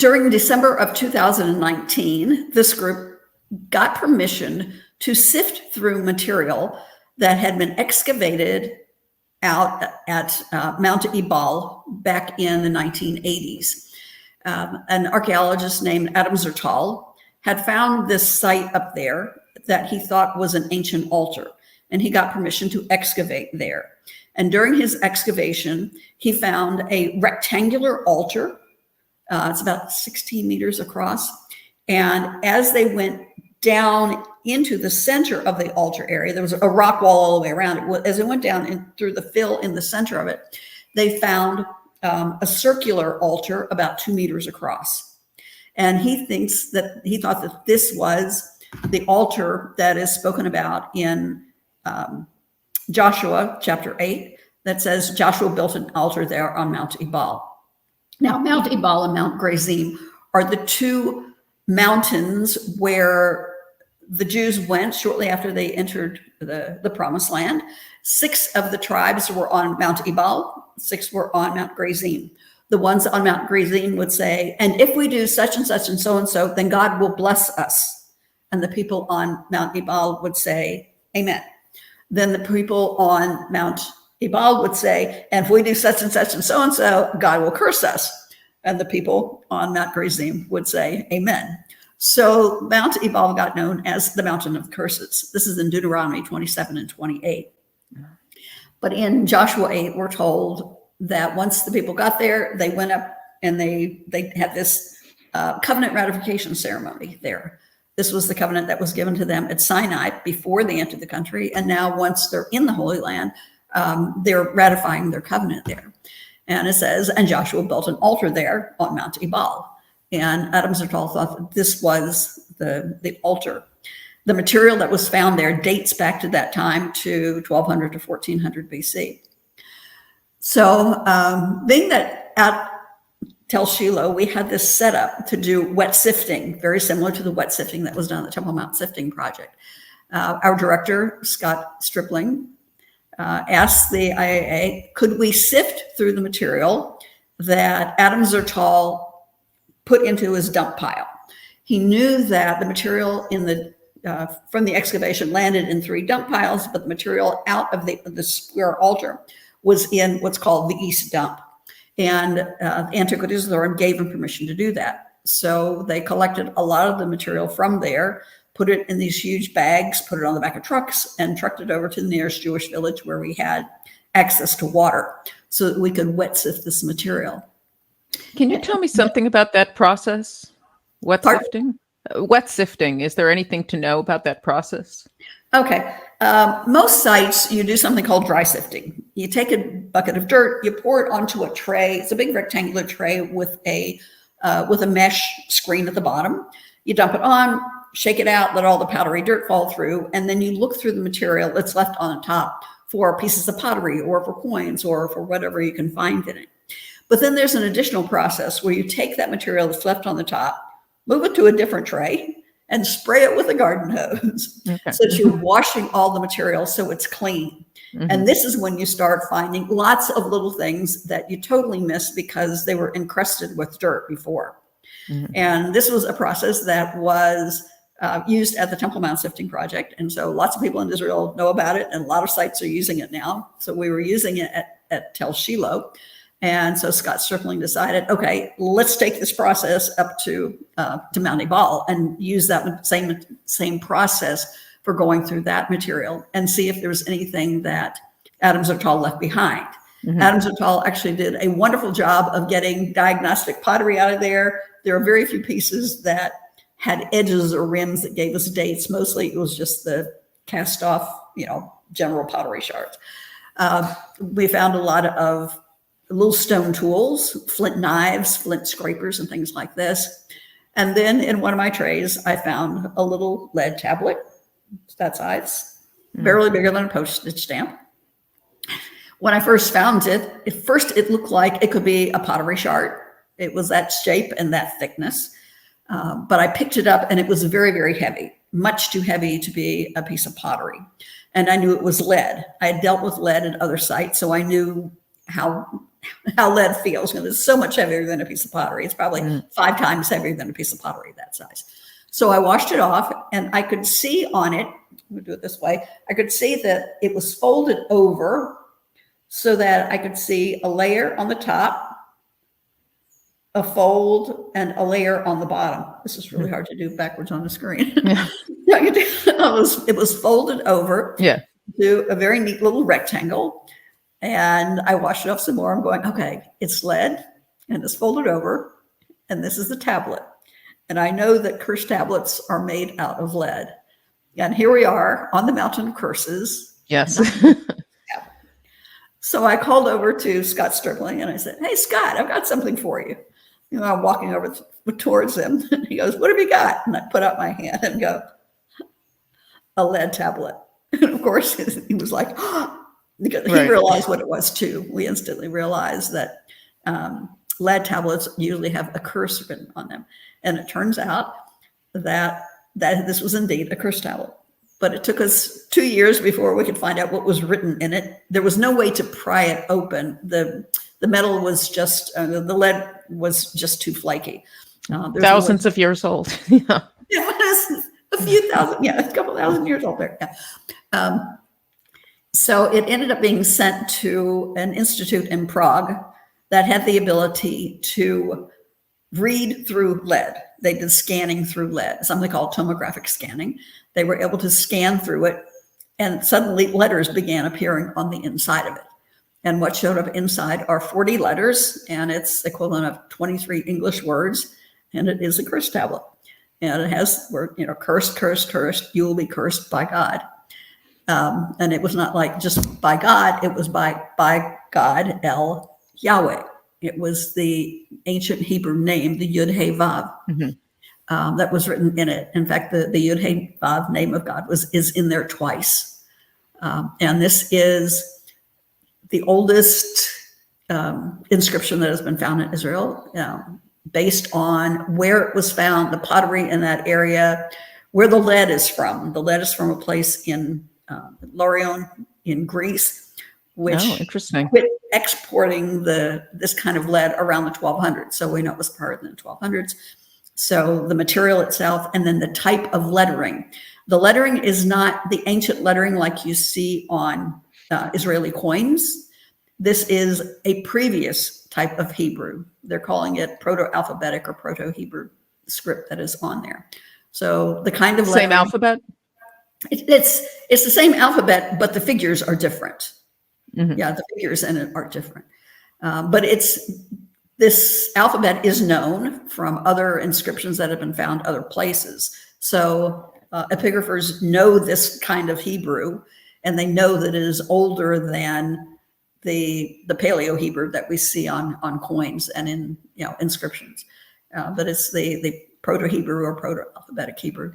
During December of 2019, this group got permission to sift through material that had been excavated out at Mount Ebal back in the 1980s. An archaeologist named Adam Zertal had found this site up there that he thought was an ancient altar, and he got permission to excavate there. And during his excavation, he found a rectangular altar. It's about 16 meters across. And as they went down into the center of the altar area, there was a rock wall all the way around it. As it went down in, through the fill in the center of it, they found a circular altar about 2 meters across. And he thought that this was the altar that is spoken about in Joshua chapter 8, that says Joshua built an altar there on Mount Ebal. Now, Mount Ebal and Mount Gerizim are the two mountains where the Jews went shortly after they entered the promised land. 6 of the tribes were on Mount Ebal, 6 were on Mount Gerizim. The ones on Mount Gerizim would say, and if we do such and such and so, then God will bless us. And the people on Mount Ebal would say, amen. Then the people on Mount Ebal would say, and if we do such and so, God will curse us. And the people on Mount Gerizim would say, amen. So Mount Ebal got known as the mountain of curses. This is in Deuteronomy 27 and 28. But in Joshua 8, we're told that once the people got there, they went up and they had this covenant ratification ceremony there. This was the covenant that was given to them at Sinai before they entered the country. And now once they're in the Holy Land, they're ratifying their covenant there. And it says, and Joshua built an altar there on Mount Ebal. And Adam Zertal thought that this was the altar. The material that was found there dates back to that time to 1200 to 1400 BC. So being that at Tel Shiloh, we had this setup to do wet sifting, very similar to the wet sifting that was done at the Temple Mount Sifting Project. Our director, Scott Stripling, asked the IAA, could we sift through the material that Adam Zertal put into his dump pile? He knew that the material in the from the excavation landed in 3 dump piles, but the material out of the square altar was in what's called the East Dump. And Antiquities Authority gave him permission to do that. So they collected a lot of the material from there, put it in these huge bags, put it on the back of trucks, and trucked it over to the nearest Jewish village where we had access to water so that we could wet sift this material. Can you tell me something about that process? Wet sifting? Wet sifting. Is there anything to know about that process? Okay. Most sites, you do something called dry sifting. You take a bucket of dirt, you pour it onto a tray. It's a big rectangular tray with a mesh screen at the bottom. You dump it on, shake it out, let all the powdery dirt fall through, and then you look through the material that's left on the top for pieces of pottery or for coins or for whatever you can find in it. But then there's an additional process where you take that material that's left on the top, move it to a different tray, and spray it with a garden hose. Okay. So that you're washing all the material so it's clean. Mm-hmm. And this is when you start finding lots of little things that you totally miss because they were encrusted with dirt before. Mm-hmm. And this was a process that was used at the Temple Mount Sifting Project. And so lots of people in Israel know about it, and a lot of sites are using it now. So we were using it at Tel Shiloh. And so Scott Stripling decided, okay, let's take this process up to Mount Ebal and use that same process for going through that material and see if there's anything that Adam Zertal left behind. Mm-hmm. Adam Zertal actually did a wonderful job of getting diagnostic pottery out of there. There are very few pieces that had edges or rims that gave us dates. Mostly it was just the cast off, general pottery shards. We found a lot of little stone tools, flint knives, flint scrapers, and things like this. And then in one of my trays, I found a little lead tablet, that size, barely bigger than a postage stamp. When I first found it, it looked like it could be a pottery shard. It was that shape and that thickness. But I picked it up and it was very, very heavy, much too heavy to be a piece of pottery. And I knew it was lead. I had dealt with lead at other sites, so I knew how lead feels. It's so much heavier than a piece of pottery. It's probably 5 times heavier than a piece of pottery that size. So I washed it off, and I could see on it, we'll do it this way, I could see that it was folded over so that I could see a layer on the top, a fold, and a layer on the bottom. This is really hard to do backwards on the screen. Yeah. It was folded over to a very neat little rectangle. And I washed it off some more. I'm going, okay, it's lead and it's folded over, and this is the tablet. And I know that curse tablets are made out of lead. And here we are on the mountain of curses. Yes. So I called over to Scott Stripling and I said, hey, Scott, I've got something for you. I'm walking over towards him. And he goes, what have you got? And I put out my hand and go, a lead tablet. And of course, he was like, because he realized what it was too. We instantly realized that lead tablets usually have a curse written on them. And it turns out that this was indeed a curse tablet. But it took us 2 years before we could find out what was written in it. There was no way to pry it open. The metal was just, the lead was just too flaky. Thousands of years old. Yeah. A few thousand, a couple thousand years old there. Yeah. So it ended up being sent to an institute in Prague that had the ability to read through lead. They did scanning through lead, something called tomographic scanning. They were able to scan through it, and suddenly letters began appearing on the inside of it. And what showed up inside are 40 letters, and it's equivalent of 23 English words, and it is a curse tablet. And it has word, cursed, cursed, cursed, you will be cursed by God. And it was not like just by God, it was by God, El Yahweh. It was the ancient Hebrew name, the Yud He Vav, that was written in it. In fact, the Yud He Vav name of God is in there twice. And this is the oldest inscription that has been found in Israel, based on where it was found, the pottery in that area, where the lead is from. The lead is from a place in Lorion in Greece, which interesting. quit exporting this kind of lead around the 1200s. So we know it was part of the 1200s. So the material itself, and then the type of lettering. The lettering is not the ancient lettering like you see on Israeli coins. This is a previous type of Hebrew. They're calling it proto-alphabetic or proto-Hebrew script that is on there. So the kind of same alphabet? It's the same alphabet, but the figures are different. Yeah, the figures in it are different. But this alphabet is known from other inscriptions that have been found other places. So epigraphers know this kind of Hebrew, and they know that it is older than the Paleo Hebrew that we see on coins and in inscriptions. But it's the Proto-Hebrew or Proto-alphabetic Hebrew.